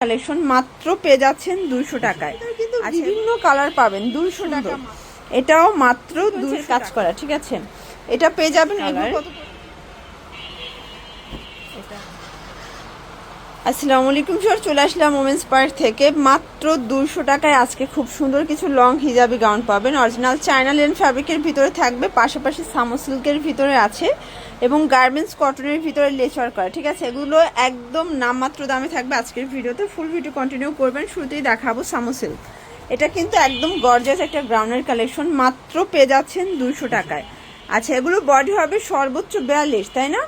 Collection মাত্র পেয়ে যাচ্ছেন 200 টাকায়। কিন্তু বিভিন্ন কালার পাবেন 200 টাকা। এটাও মাত্র 200 কাজ করা, ঠিক আছে। এটা পেয়ে যাবেন। আসসালামু আলাইকুম স্যার, চলে আসলাম ওমেন্স পার্ক থেকে। মাত্র 200 টাকায় আজকে খুব সুন্দর কিছু লং হিজাবি গাউন পাবেন। অরিজিনাল চায়না লেন ফ্যাব্রিকের ভিতরে থাকবে, পাশাপাশি সামো সিল্কের ভিতরে আছে এবং গার্মেন্টস কটনের ভিতরে লেচার করা, ঠিক আছে। এগুলো একদম নামমাত্র দামে থাকবে আজকের ভিডিওতে। ফুল ভিডিও কন্টিনিউ করবেন। শুরুতেই দেখাবো সামো সিল্ক। এটা কিন্তু একদম গর্জিয়াস একটা গ্রাউন্ডের কালেকশন, মাত্র পেয়ে যাচ্ছেন 200 টাকায়। আচ্ছা, এগুলো বডি হবে সর্বোচ্চ 42, তাই না?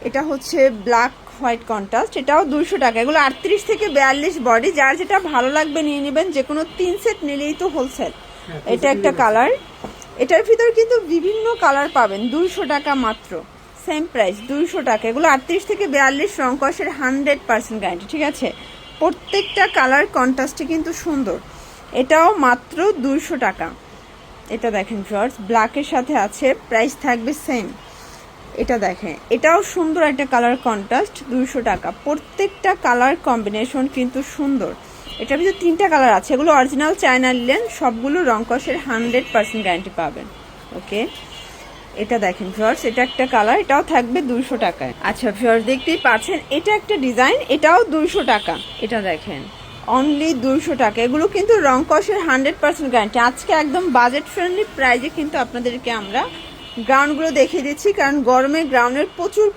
এটা হচ্ছে ব্ল্যাক হোয়াইট কন্ট্রাস্ট, এটাও 200 টাকা। এগুলো 38 থেকে 42 বডি, যার যেটা ভালো লাগবে নিয়ে নেবেন। যে কোনো 3 সেট নিলেই তো হোলসেল। এটা একটা কালার, এটার ভিতর কিন্তু বিভিন্ন কালার পাবেন 200 টাকা মাত্র, সেম প্রাইস 200 টাকা। এগুলো 38 থেকে 42 রং কষের 100% গ্যারান্টি, ঠিক আছে। প্রত্যেকটা কালার কন্ট্রাস্টে কিন্তু সুন্দর। এটাও মাত্র 200 টাকা। এটা দেখেন ফ্রেন্ডস, ব্ল্যাকের সাথে আছে, প্রাইস থাকবে সেম। এটা দেখেন, এটাও সুন্দর একটা কালার কন্ট্রাস্ট, 200 টাকা। প্রত্যেকটা কালার কম্বিনেশন কিন্তু সুন্দর। এটার ভিতরে 3টা কালার আছে। এগুলো অরিজিনাল চায়না লিলেন, সবগুলো রং কষের 100% গ্যারান্টি পাবেন। ওকে, এটা দেখেন ভিউয়ার্স, এটা একটা কালার, এটাও থাকবে 200 টাকায়। আচ্ছা ভিউয়ার্স, দেখতেই পাচ্ছেন এটা একটা ডিজাইন, এটাও 200 টাকা। এটা দেখেন, অনলি 200 টাকা। এগুলো কিন্তু রং কষের 100% গ্যারান্টি। আজকে একদম বাজেট ফ্রেন্ডলি প্রাইজে কিন্তু আপনাদেরকে আমরা গ্রাউন্ডগুলো দেখিয়ে দিচ্ছি, কারণ গরমে গ্রাউন্ডের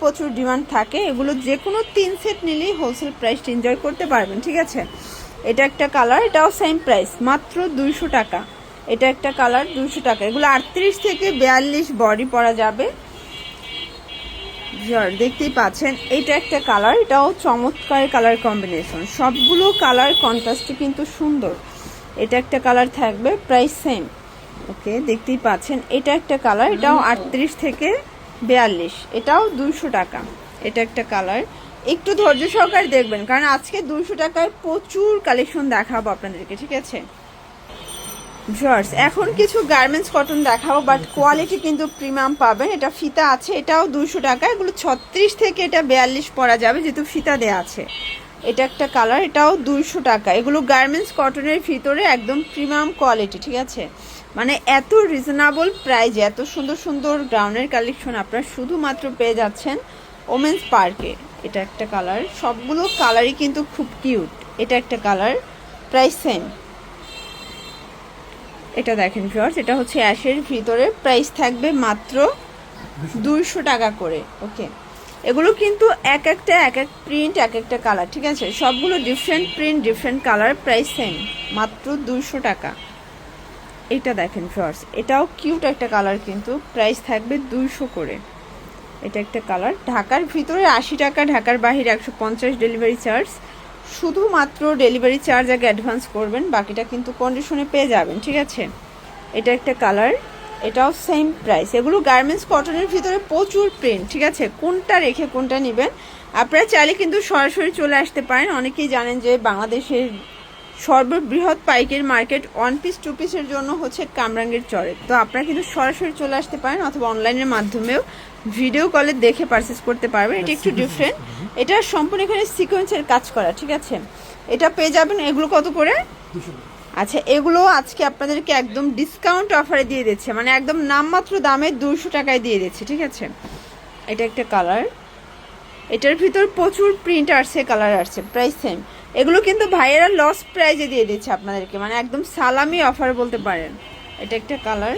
প্রচুর ডিমান্ড থাকে। এগুলো যে কোনো 3 সেট নিলেই হোলসেল প্রাইসটা এনজয় করতে পারবেন, ঠিক আছে। এটা একটা কালার, এটাও সেম প্রাইস, মাত্র 200 টাকা। এটা একটা কালার, 200 টাকা। এগুলো 38 থেকে 42 বডি পরা যাবে। দেখতেই পাচ্ছেন, এটা একটা কালার, এটাও চমৎকার কালার কম্বিনেশন। সবগুলো কালার কন্ট্রাস্টে কিন্তু সুন্দর। এটা একটা কালার থাকবে, প্রাইস সেম। ওকে, দেখতেই পাচ্ছেন, এটা একটা কালার, এটাও 38 থেকে 42, এটাও 200 টাকা। এটা একটা কালার, একটু ধৈর্য সহকারে দেখবেন, কারণ আজকে 200 টাকায় প্রচুর কালেকশন দেখাবো আপনাদেরকে, ঠিক আছে। ভিউয়ার্স, এখন কিছু গার্মেন্টস কটন দেখাবো, বাট কোয়ালিটি কিন্তু প্রিমিয়াম পাবেন। এটা ফিতা আছে, এটাও 200 টাকা। এগুলো 36 থেকে এটা 42 পরা যাবে, যেহেতু ফিতা দেওয়া আছে। এটা একটা কালার, এটাও 200 টাকা। এগুলো গার্মেন্টস কটনের ভিতরে একদম প্রিমিয়াম কোয়ালিটি, ঠিক আছে। মানে এত রিজনেবল প্রাইজে এত সুন্দর সুন্দর গ্রাউন্ডের কালেকশন আপনারা শুধুমাত্র পেয়ে যাচ্ছেন ওমেন্স পার্কে। এটা একটা কালার, সবগুলো কালারই কিন্তু খুব কিউট। এটা একটা কালার, প্রাইস সেম। এটা দেখেন ভিউয়ার্স, এটা হচ্ছে অ্যাশের ভিতরে, প্রাইস থাকবে মাত্র 200 টাকা করে। ওকে, এগুলো কিন্তু এক একটা প্রিন্ট, এক একটা কালার, ঠিক আছে। সবগুলো different print, different colour, price same, মাত্র 200 টাকা। এটা দেখেন ফ্রেন্ডস, এটাও কিউট একটা কালার, কিন্তু প্রাইস থাকবে 200 করে। এটা একটা কালার, ঢাকার ভিতরে 80 টাকা, ঢাকার বাহিরে 150 ডেলিভারি চার্জ। শুধুমাত্র ডেলিভারি চার্জ আগে অ্যাডভান্স করবেন, বাকিটা কিন্তু কন্ডিশনে পেয়ে যাবেন, ঠিক আছে। এটা একটা কালার, এটাও সেম প্রাইস। এগুলো গার্মেন্টস কটনের ভিতরে প্রচুর প্রিন্ট, ঠিক আছে। কোনটা রেখে কোনটা নেবেন আপনারা চাইলে কিন্তু সরাসরি চলে আসতে পারেন। অনেকেই জানেন যে বাংলাদেশের সর্ববৃহৎ পাইকারি মার্কেট 1 পিস 2 পিসের জন্য হচ্ছে কামরাঙ্গীর চরে। তো আপনারা কিন্তু সরাসরি চলে আসতে পারেন, অথবা অনলাইনের মাধ্যমেও ভিডিও কলে দেখে পারচেস করতে পারবেন। এটা একটু ডিফারেন্ট, এটা সম্পূর্ণ এখানে সিকোয়েন্সের কাজ করা, ঠিক আছে। এটা পেয়ে যাবেন। এগুলো কত করে? আচ্ছা, এগুলো আজকে আপনাদেরকে একদম ডিসকাউন্ট অফারে দিয়ে দিচ্ছে, মানে একদম নামমাত্র দামে 200 টাকায় দিয়ে দিচ্ছে, ঠিক আছে। এটা একটা কালার, এটার ভিতর প্রচুর প্রিন্ট আসছে, কালার আসছে, প্রাইস সেম। এগুলো কিন্তু ভাইয়েরা লস প্রাইজে দিয়ে দিচ্ছে আপনাদেরকে, মানে একদম সালামি অফার বলতে পারেন। এটা একটা কালার,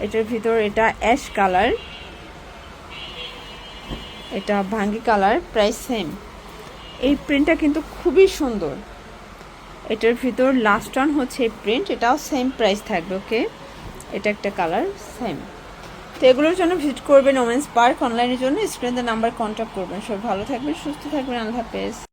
এটার ভিতর এটা অ্যাশ কালার, এটা ভাঙ্গি কালার, প্রাইস সেম। এই প্রিন্টটা কিন্তু খুবই সুন্দর। এটার ভিতর লাস্ট ওয়ান হচ্ছে এই প্রিন্ট, এটাও সেম প্রাইস থাকবে। ওকে, এটা একটা কালার, সেম। তো এগুলোর জন্য ভিজিট করবেন ওমেন্স পার্ক। অনলাইনের জন্য স্ক্রিনে নাম্বার কন্ট্যাক্ট করবেন। সবাই ভালো থাকবেন, সুস্থ থাকবেন, আল্লাহ হাফেজ।